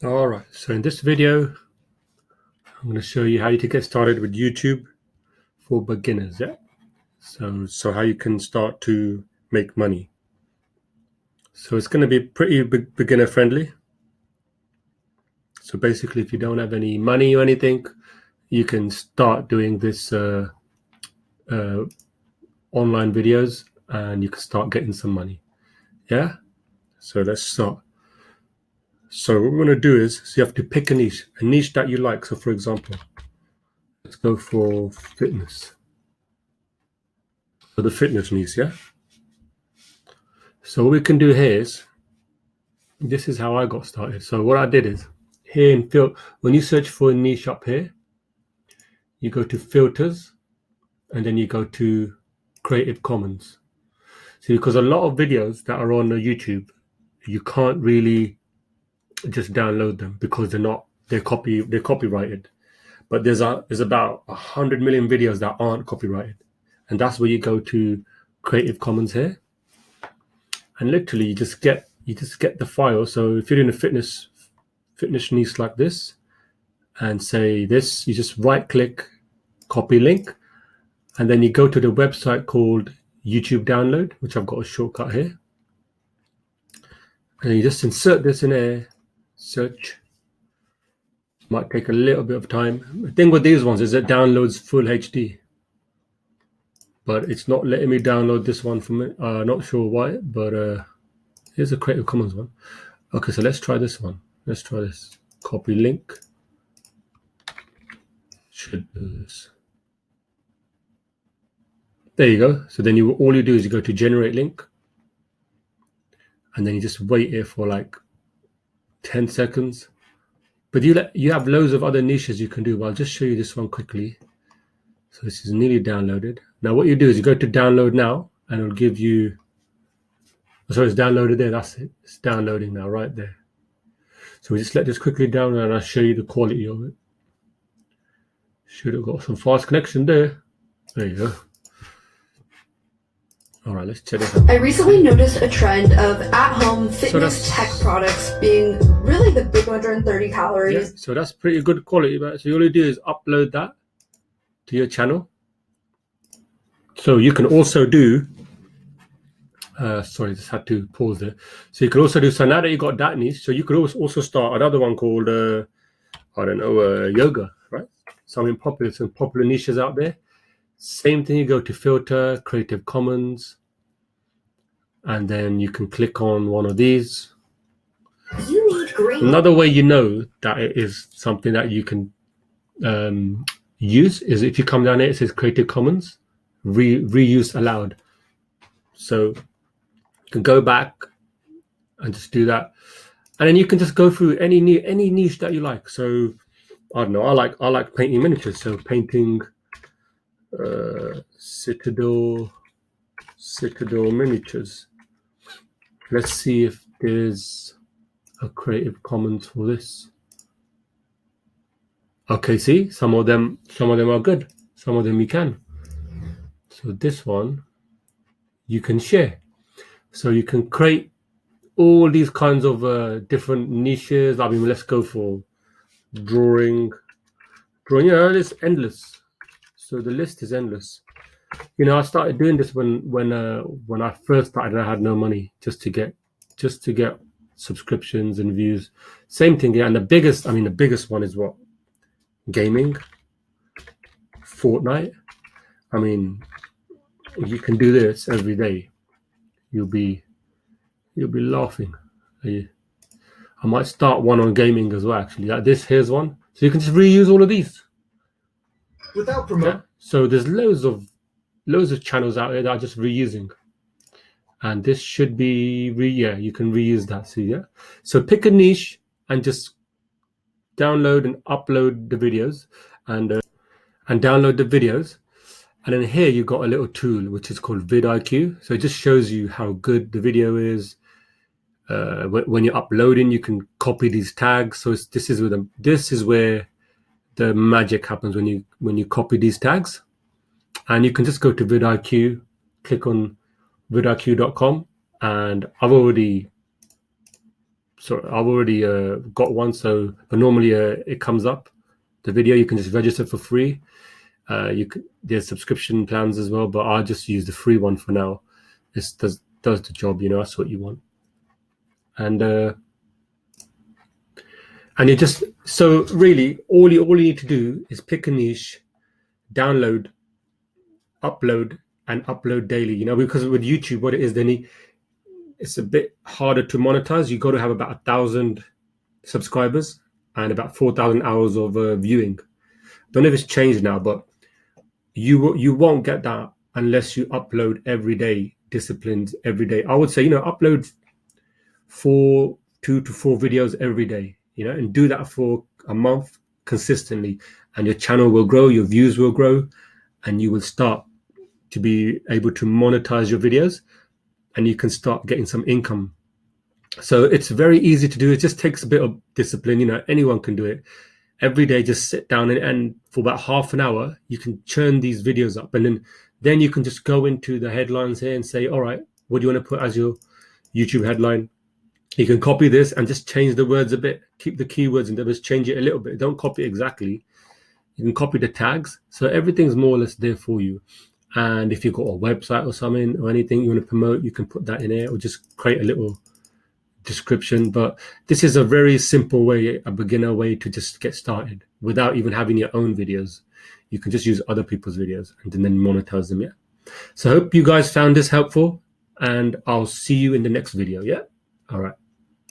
All right, so in this video, I'm going to show you how you can get started with YouTube for beginners. Yeah. So how you can start to make money. So it's going to be pretty beginner friendly. So basically, if you don't have any money or anything, you can start doing this online videos and you can start getting some money. Yeah. So let's start. So what we're going to do is, so you have to pick a niche that you like. So for example, let's go for fitness. So the fitness niche, yeah. So what we can do here is, this is how I got started. So what I did is, here in when you search for a niche up here, you go to filters, and then you go to Creative Commons. So because a lot of videos that are on YouTube, you can't really just download them because they're copyrighted. But there's about 100 million videos that aren't copyrighted, and that's where you go to Creative Commons here, and literally you just get the file. So if you're doing a fitness niche like this, and say this, you just right click, copy link, and then you go to the website called YouTube Download, which I've got a shortcut here, and you just insert this in there, search. Might take a little bit of time. The thing with these ones is it downloads full HD, but it's not letting me download this one from it. Not sure why, but here's a Creative Commons one. Okay, so let's try this one. Let's try this. Copy link. Should do this. There you go. So then all you do is you go to generate link, and then you just wait here for like 10 seconds. But you have loads of other niches you can do, but I'll just show you this one quickly. So this is nearly downloaded. Now what you do is you go to download now, and it'll give you, sorry, it's downloaded there. That's it. It's downloading now right there. So we just let this quickly download, and I'll show you the quality of it. Should have got some fast connection there. There you go. All right, let's check it out. I recently noticed a trend of at-home fitness tech products being really the big 130 calories. Yeah, so that's pretty good quality. But so all you do is upload that to your channel. So you can also do, sorry, just had to pause there. So you can also do, so now that you got that niche, so you could also start another one called, I don't know, yoga, right? Some popular niches out there. Same thing, you go to filter, Creative Commons, and then you can click on one of these. You need green. Another way you know that it is something that you can use is if you come down here, it says Creative Commons, reuse allowed. So you can go back and just do that. And then you can just go through any niche that you like. So I don't know, I like painting miniatures. So painting Citadel miniatures. Let's see if there's a Creative Commons for this. Okay, see, some of them are good. Some of them you can. So this one you can share. So you can create all these kinds of different niches. I mean, let's go for drawing. It's endless. So the list is endless. You know, I started doing this when I first started. I had no money just to get subscriptions and views. Same thing, yeah. And the biggest one is what? Gaming, Fortnite. I mean, you can do this every day. You'll be laughing. I might start one on gaming as well. Actually, like this. Here's one. So you can just reuse all of these Without promoting. Yeah? So there's loads of channels out there that are just reusing, and this should be you can reuse that. See, yeah. So pick a niche and just download and upload the videos, and download the videos, and then here you've got a little tool which is called vidIQ. So it just shows you how good the video is. When you're uploading, you can copy these tags. So this is where the magic happens, when you copy these tags. And you can just go to vidIQ, click on vidIQ.com, and I've already So I've already got one. So, but normally it comes up the video. You can just register for free. There's subscription plans as well, but I'll just use the free one for now. This does the job, that's what you want. And you just, so really all you need to do is pick a niche, download, upload, and upload daily, because with YouTube, what it is, it's a bit harder to monetize. You got to have about 1,000 subscribers and about 4,000 hours of viewing. Don't know if it's changed now, but you won't get that unless you upload every day, disciplined every day. I would say, upload 2 to 4 videos every day, and do that for a month consistently, and your channel will grow, your views will grow, and you will start to be able to monetize your videos, and you can start getting some income. So it's very easy to do. It just takes a bit of discipline. Anyone can do it. Every day, just sit down and for about half an hour, you can churn these videos up, and then you can just go into the headlines here and say, all right, what do you want to put as your YouTube headline? You can copy this and just change the words a bit, keep the keywords and then just change it a little bit. Don't copy exactly. You can copy the tags. So everything's more or less there for you. And if you've got a website or something or anything you want to promote, you can put that in there or just create a little description. But this is a very simple way, a beginner way to just get started without even having your own videos. You can just use other people's videos and then monetize them. So I hope you guys found this helpful, and I'll see you in the next video. All right.